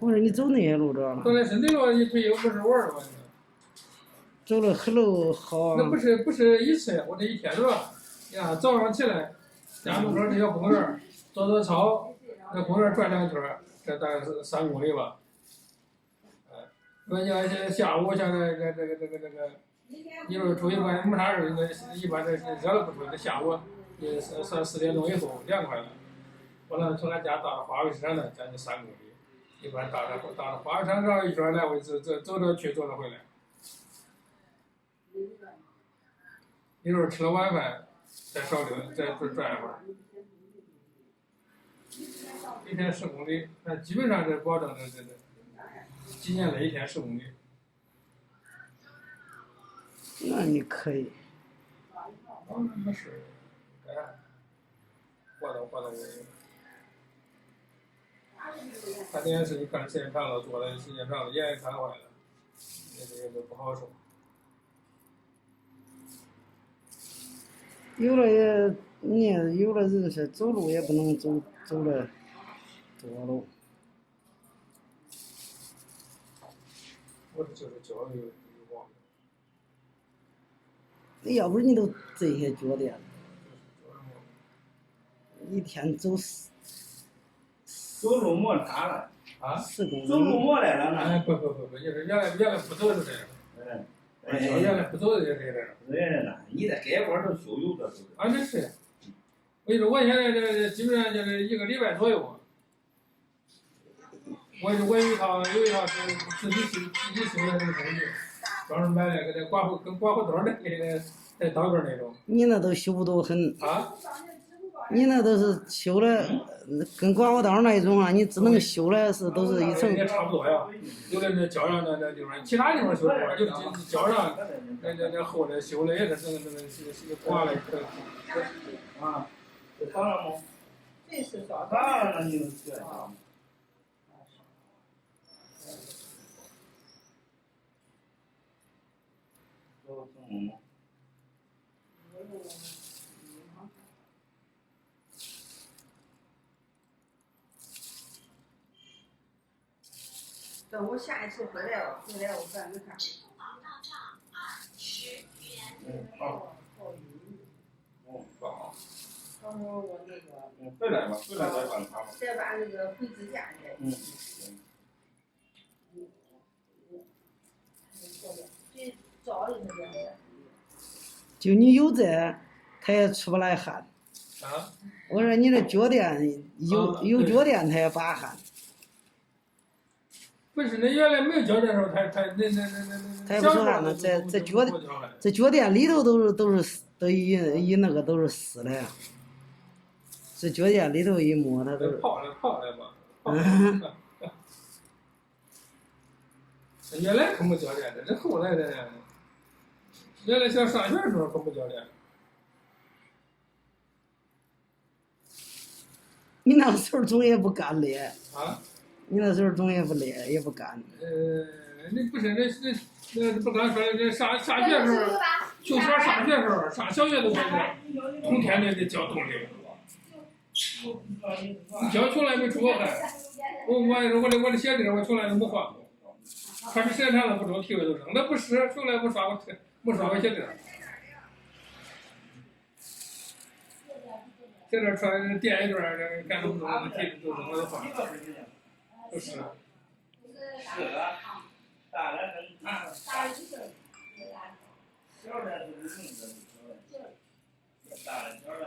我说你走那些路着了？走那身体路，一退休不是玩儿吗？走了很路好。那不是一次，我这一天是吧？你看早上起来，家门口这个公园，走操，在公园转2圈，这大概是3公里吧。你看下午现在这个，你说出去干没啥事，那一般这热了不出去，那下午也3、4点钟以后凉快了。我那从俺家到花卉市场呢，将近3公里，一般到了花卉市场绕一圈来回，走着去，走着回来。一会儿吃了晚饭，再转一会儿。一天10公里，那基本上是保证这几年来一天10公里。那你可以。没事，干啥？活动我。看电视你看时间长了，坐的时间长了，眼也看坏了，那个不好受。有了也，你有了人是走路也不能走了多路。我这就是教育有毛病。要不你都这些脚垫，一天走走路摩擦了啊，10公里。走路摩来了呢？哎，不，就是原来不走就这样。原来不走就这样。你在街边都修有的都是。啊，那是。我跟你说，我现在这基本上就是1个礼拜左右。我有一套自己修的这个工具，专门买了个跟刮胡刀的那刀片那种。你那都修不到很。啊？你那都是修的跟刮胡刀那一种啊，你只能修的都是一层。也差不多呀，有的那胶上那地方，其他地方修不完，有的胶上那厚的修的也是那刮了啊，这长了吗？这是长大了，那你能学啊？等我下一次回来我办个卡。好。好。到时候我那个。回来吧，再办卡吧。再把那个回指甲去。最早的那个。就你有这，他也出不来汗。啊？我说你这脚垫有脚垫，他也拔汗。不是，那原来没有脚垫的时候，他也不出汗了。这脚垫里头都一那个都是湿的呀。这脚垫里头一摸，它都是。泡的嘛。原来可没脚垫的，这后来的。原来想上学的时候可没脚垫。你那时候总也不干咧。啊？你那时候总也不咧，也不干。那不是那不刚说的，这上学时候，就说上学时候，上小学都是冬天得浇冻的，浇从来没出过汗。我的鞋底我从来都没换过，穿的时间长了不中，体味都扔，那不是从来没刷过鞋底。在这穿垫一段，干那么多的体都扔了换。不是。大的很大。小的就是用的，大的小的。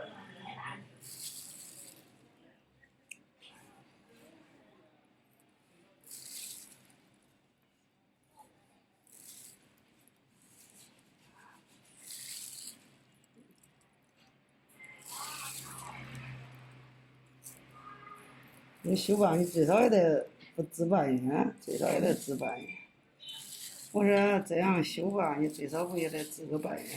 你修吧，你最少也得不治半月，最少也得治半月。我说这样修吧，你最少不也得治个半月？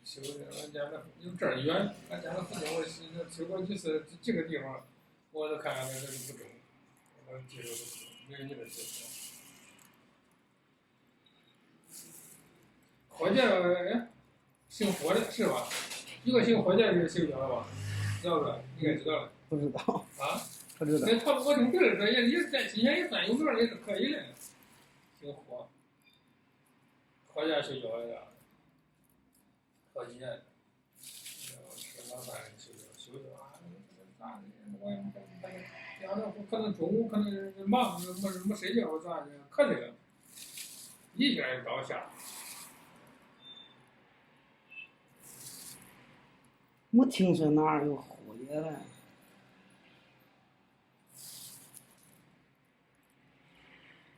修俺家那有这儿远，俺家那附近我修过几次，几个地方，我都看那不中，我接受不住，没有你这修。火箭哎，姓火的是吧？一个姓火箭是谁讲的吧？知道吧？应该知道了。不知道。啊？不知道。那他我听别人说也在今年也算有名也是可以的。姓火，火箭睡觉的，好几年。吃晚饭睡觉啊，咋的？我也不要的可能中午可能忙没睡觉咋的？可这个，一天到下。没听说哪儿有火箭嘞。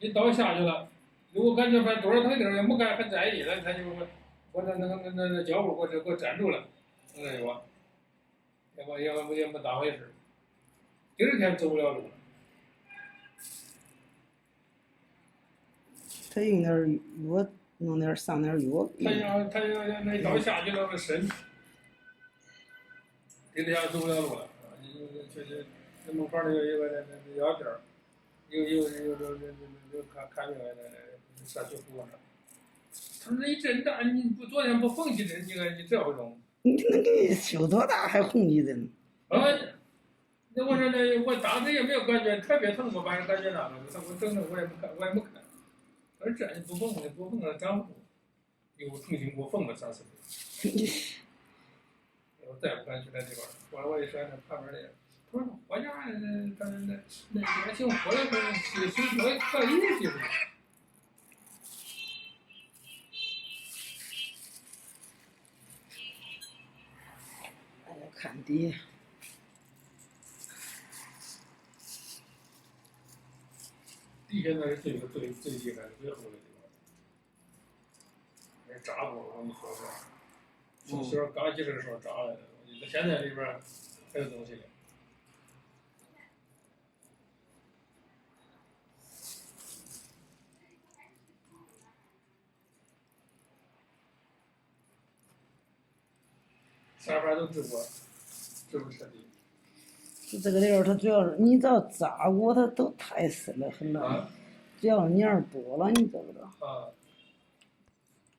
你倒下去了，如果感觉反正多少头顶也没敢很在意了，他就我那脚步给我站住了，那就我，也没当回事。第二天走不了路了。他用点药，弄点上点药。他要那倒下去了深，第二天走不了路了。就是那门口那有一个那药店儿，有看病的那社区服务那。他说：“你针大，你不昨天不缝起针，你这回中？”你那个修多大还红一针？啊，那我说那我当时也没有感觉特别疼，我反正感觉那个，我整的我也没看。我说这你不缝了长不住，又重新给我缝了3、4回。我再也不敢去那地方了。后来我一说那旁边的，他说我家那姓火的是说可以就是。哎呀，看地。地现在是最厉害的、最厚的地方。那扎过，我跟你说说。从小刚进来的时候扎的，现在里边还有东西呢。3番都治过，治不彻底。就这个地方，它主要是你只要扎过，它都太深了很了。只要年儿多了，你知不知道？啊。